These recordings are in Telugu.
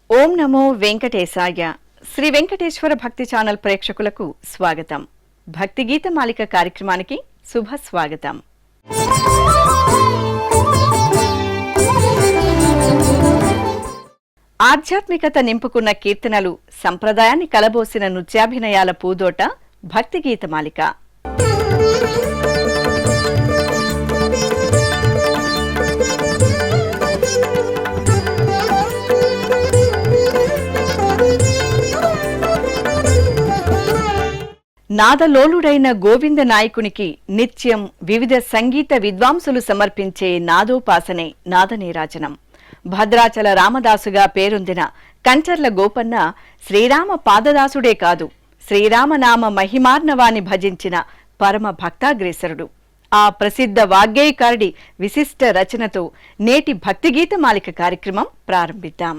ఓం నమో వెంకటేశాయ. శ్రీ వెంకటేశ్వర భక్తి ఛానల్ ప్రేక్షకులకు స్వాగతం. భక్తి గీత మాలిక కార్యక్రమానికి శుభ స్వాగతం. ఆధ్యాత్మికత నింపుకున్న కీర్తనలు, సంప్రదాయాన్ని కలబోసిన నృత్యాభినయాల పూదోట భక్తి గీత మాలిక. నాదలోలుడైన గోవింద నాయకునికి నిత్యం వివిధ సంగీత విద్వాంసులు సమర్పించే నాదోపాసనే నాదనీరాజనం. భద్రాచల రామదాసుగా పేరొందిన కంచర్ల గోపన్న శ్రీరామ పాదదాసుడే కాదు, శ్రీరామనామ మహిమార్ణవాన్ని భజించిన పరమ భక్తాగ్రేసరుడు. ఆ ప్రసిద్ధ వాగ్గేయకారుడి విశిష్ట రచనతో నేటి భక్తిగీత మాలిక కార్యక్రమం ప్రారంభిద్దాం.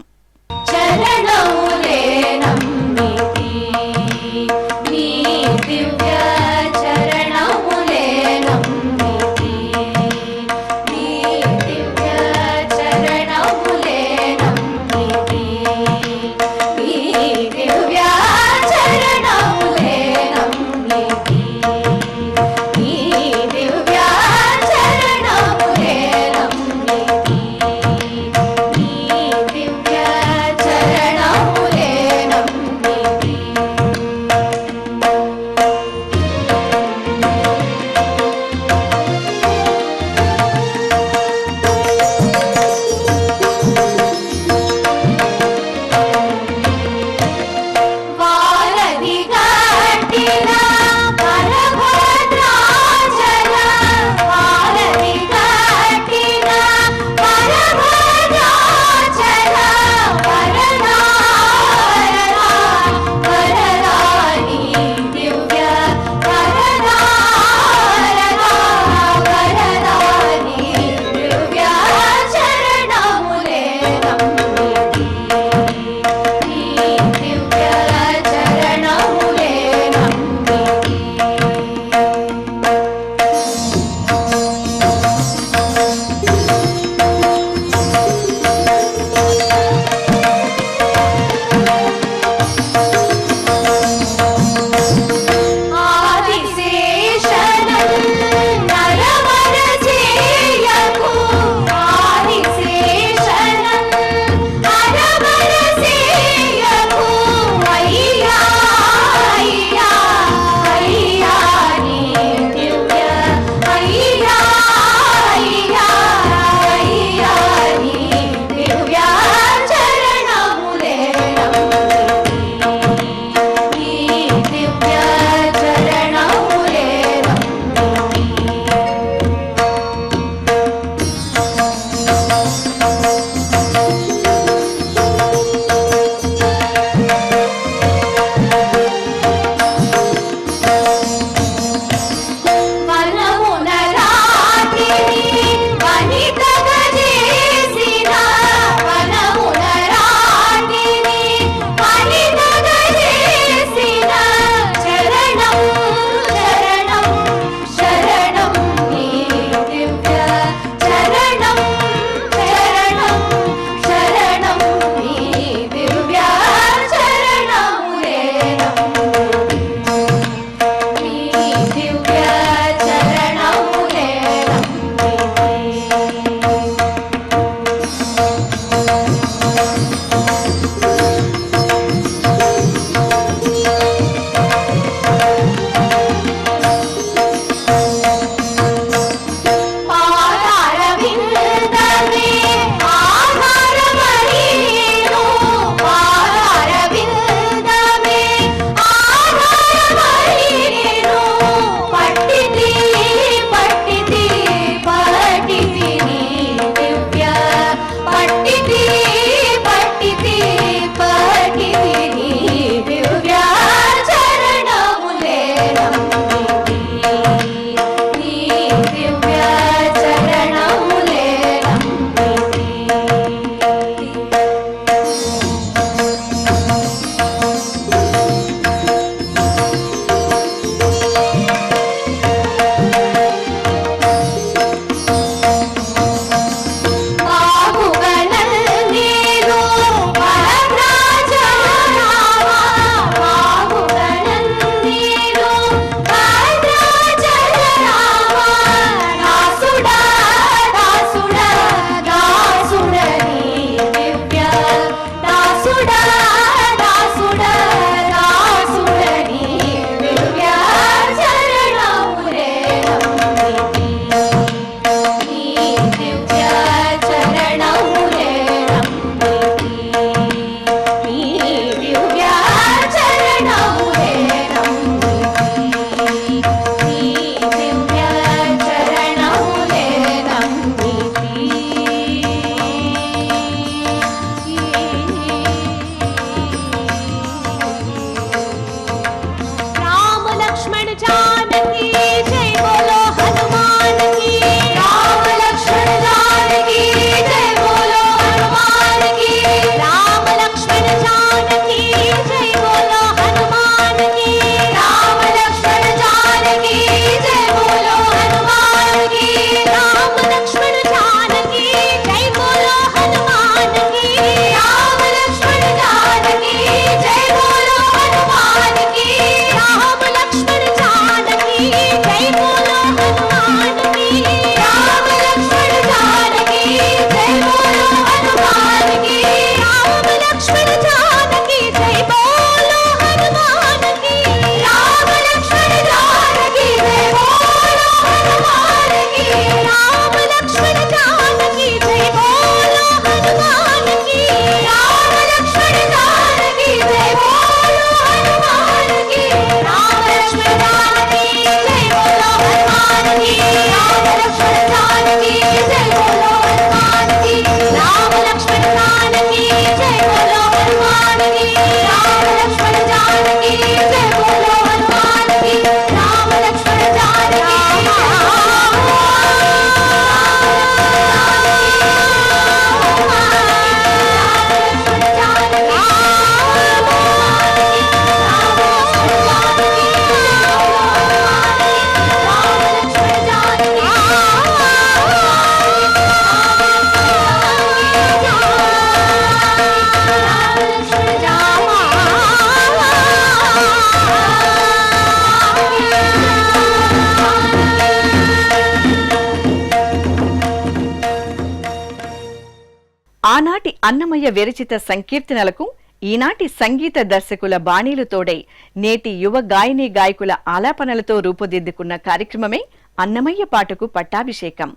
ఆనాటి అన్నమయ్య విరచిత సంకీర్తనలకు ఈనాటి సంగీత దర్శకుల బాణీలు తోడై నేటి యువ గాయని గాయకుల ఆలాపనలతో రూపుదిద్దుకున్న కార్యక్రమమే అన్నమయ్య పాటకు పట్టాభిషేకం.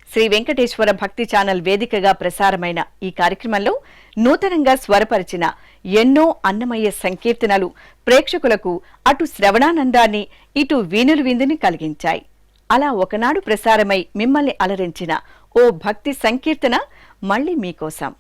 శ్రీ వెంకటేశ్వర భక్తి ఛానల్ వేదికగా ప్రసారమైన ఈ కార్యక్రమంలో నూతనంగా స్వరపరిచిన ఎన్నో అన్నమయ్య సంకీర్తనలు ప్రేక్షకులకు అటు శ్రవణానందాన్ని ఇటు వీణులు విందుని కలిగించాయి. అలా ఒకనాడు ప్రసారమై మిమ్మల్ని అలరించిన ఓ భక్తి సంకీర్తన మళ్ళీ మీకోసం.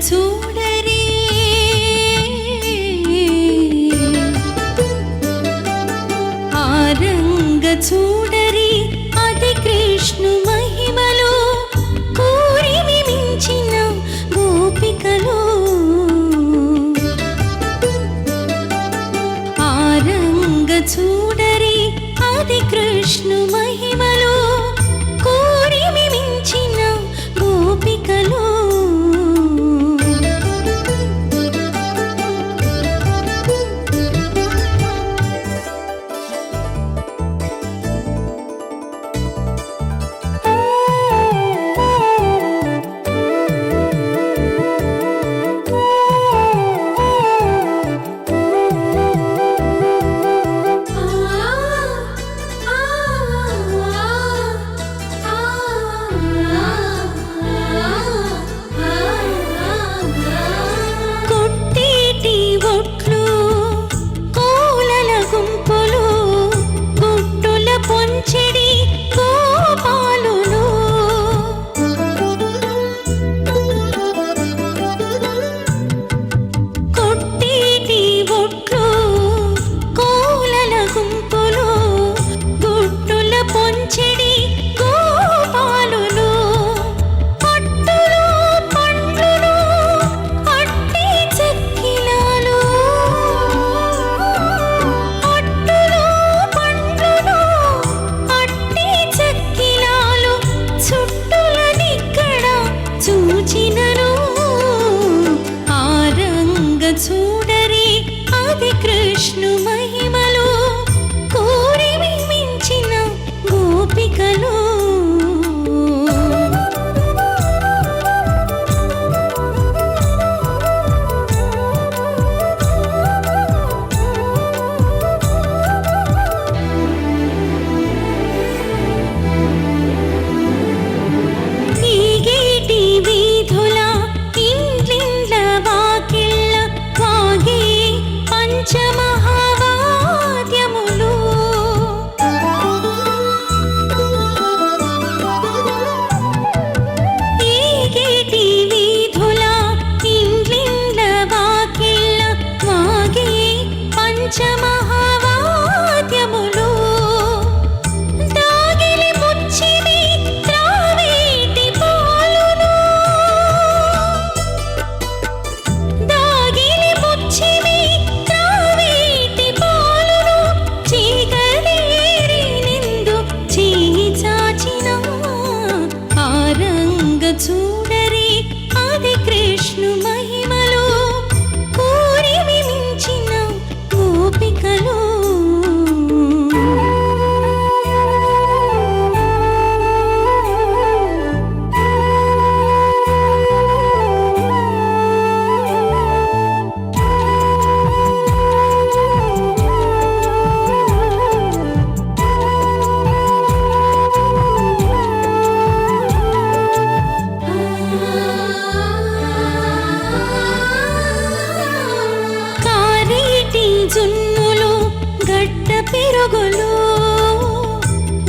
చూడరే ఆరంగ చూడరి అది కృష్ణు మహిమలో కోరిమి మించిన గోపికలో ఆరంగ చూడరి అది కృష్ణు మహిమలో కోరిమి మించిన గోపికలో చూడరి అది కృష్ణు మహిమలో కోరిమి మించిన గోపికలో గడ్డ పెరుగులు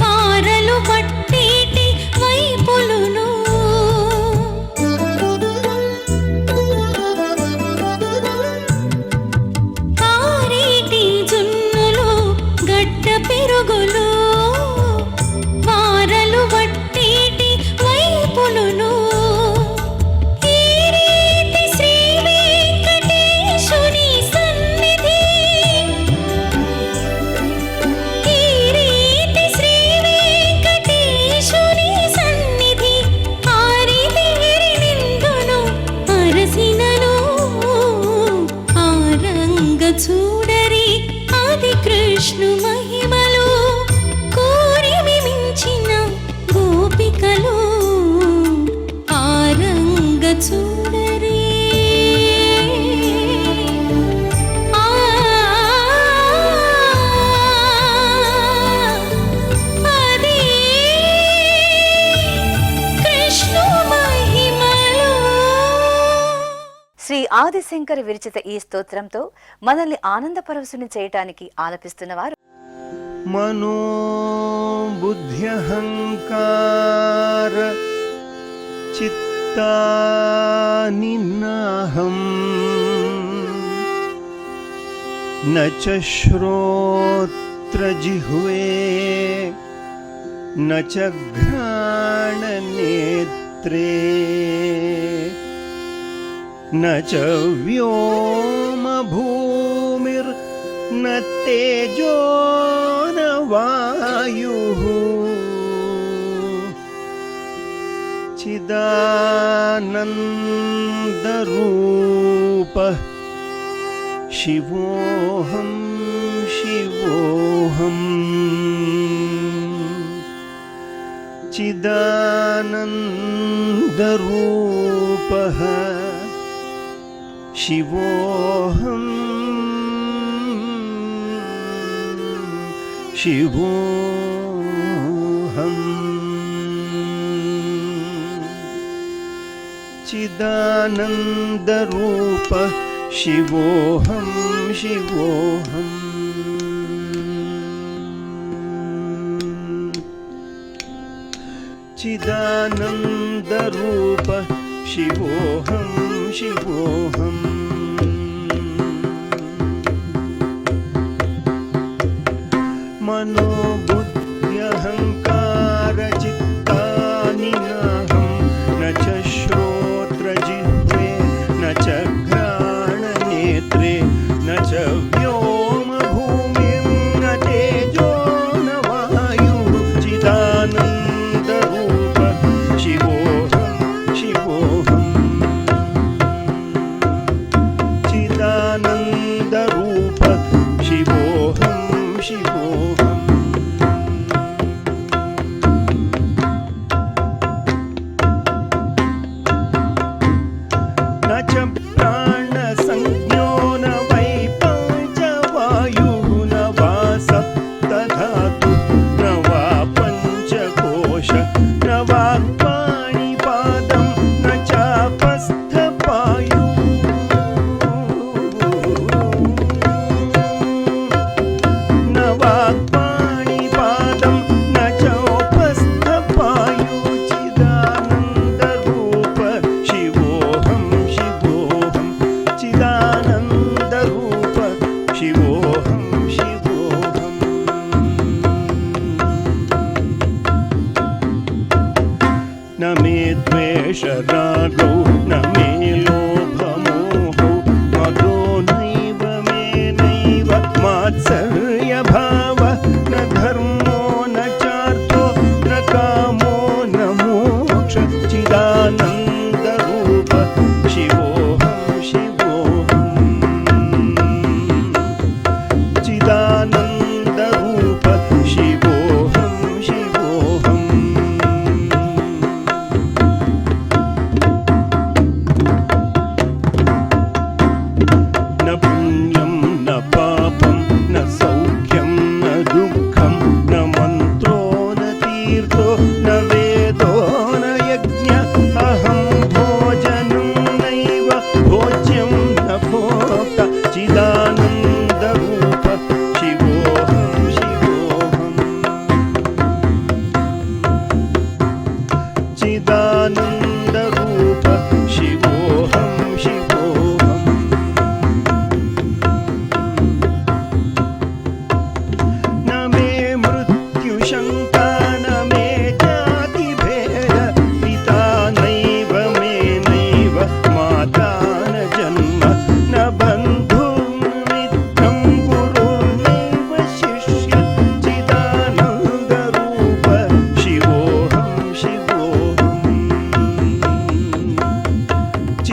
వారలు పట్టేటి వైపులును కారేటి జున్నులు గడ్డ పెరుగులు వారలు పట్టేటి వైపులును ఈ రీతి శ్రీ వెంకటేశుని సన్నిధి ఈ రీతి శ్రీ వెంకటేశుని సన్నిధి ఆరితేరి నిందును అరసినను ఆరంగ చూడరి ఆది కృష్ణు మహిమలు కోరిమి మించిన గోపికలు ఆరంగ చూడరి ఆ అది కృష్ణు మహిమలు. శ్రీ ఆదిశంకర విరచిత ఈ స్తోత్రంతో మనల్ని ఆనందపరవశుని చేయటానికి ఆలపిస్తున్నవారు మనోబుద్ధ్యహంకార చిత్తానినాహం న చ శ్రోత్రజిహ్వే న చ ఘ్రాణనేత్రే न च व्योमभूमिर्न तेजो न वायुः चिदानन्दरूपः शिवोऽहं शिवोऽहम् चिदानन्दरूपः शिवोऽहं शिवोऽहम् चिदानन्दरूपः शिवोऽहं शिवोऽहम् चिदानन्दरूपः शिवोऽहं शिवोऽहम् मनोबुद्ध्यहङ्कारचित्तानिनाहं न च श्रोत्रजिह्वे न च घ्राणनेत्रे न च व्योमभूमिं न तेजो न वायुः चिदानन्दरूपः शिवोऽहं शिवोऽहम् चिदानन्दरूपः शिवोऽहं शिवोऽहम्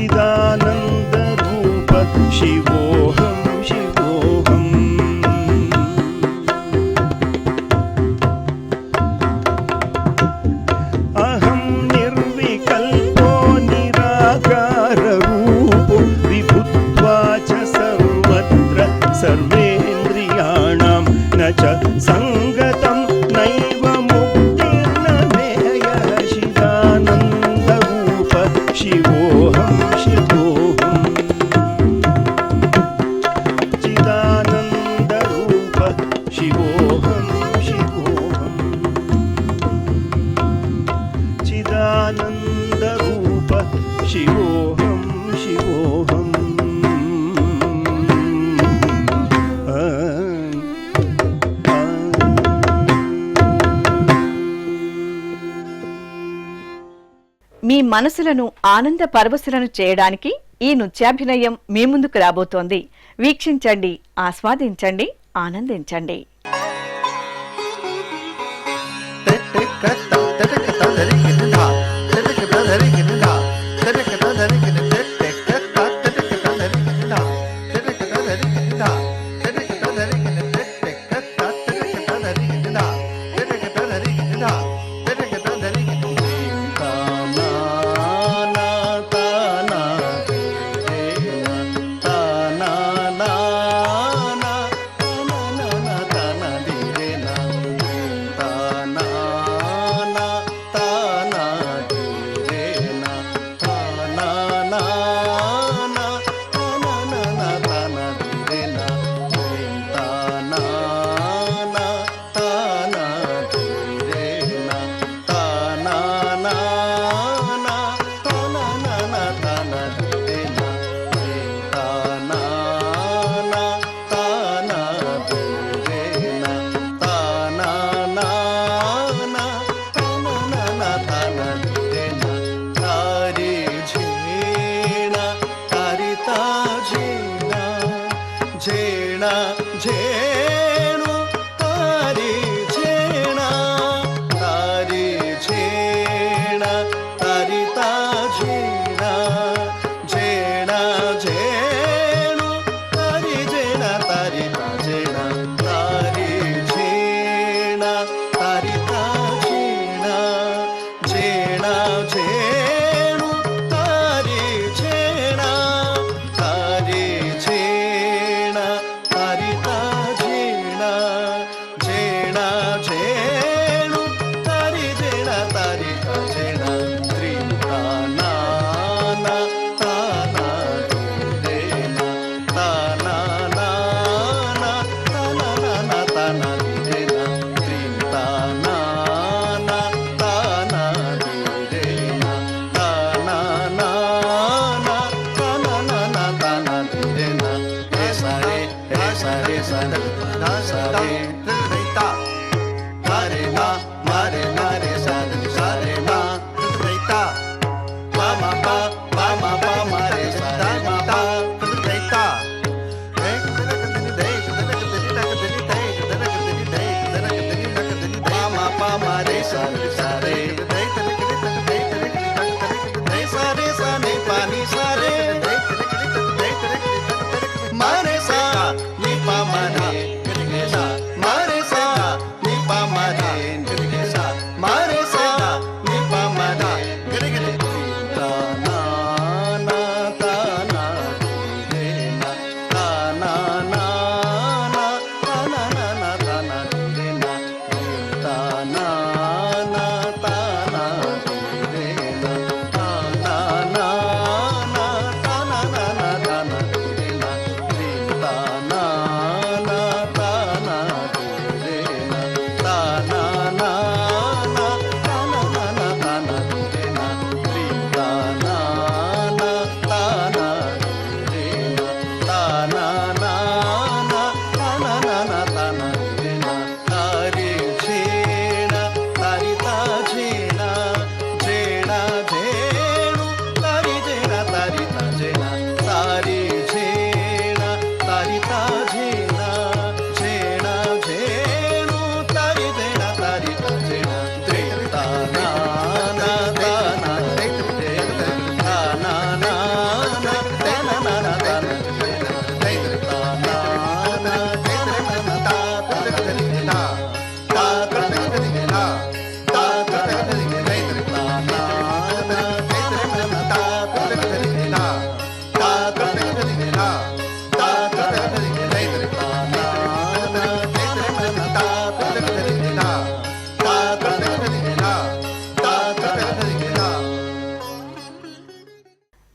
चिदानन्दरूप शिवोऽहं शिवोऽहम् अहं निर्विकल्पो निराकाररूपो विभुत्वा च सर्वत्र सर्वेन्द्रियाणां न च सङ्गतं नैव मुक्तिर्न मेय चिदानन्दरूप शिवोऽहं शिवोऽहम् चिदानन्दरूप शिवोऽहं शिवोऽहम् चिदानन्दरूप शिवोऽहं शिवोऽहम् మీ మనసులను ఆనంద పరవశులను చేయడానికి ఈ నృత్యాభినయం మీ ముందుకు రాబోతోంది. వీక్షించండి, ఆస్వాదించండి, ఆనందించండి.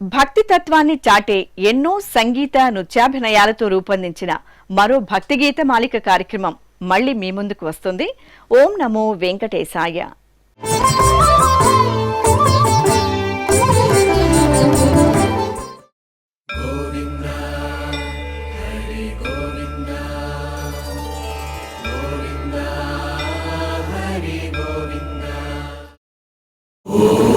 భక్తి తత్వాన్ని చాటే ఎన్నో సంగీత నృత్యాభినయాలతో రూపొందించిన మరో భక్తి గీత మాలిక కార్యక్రమం మళ్ళీ మీ ముందుకు వస్తుంది. ఓం నమో వెంకటేశాయ. Oh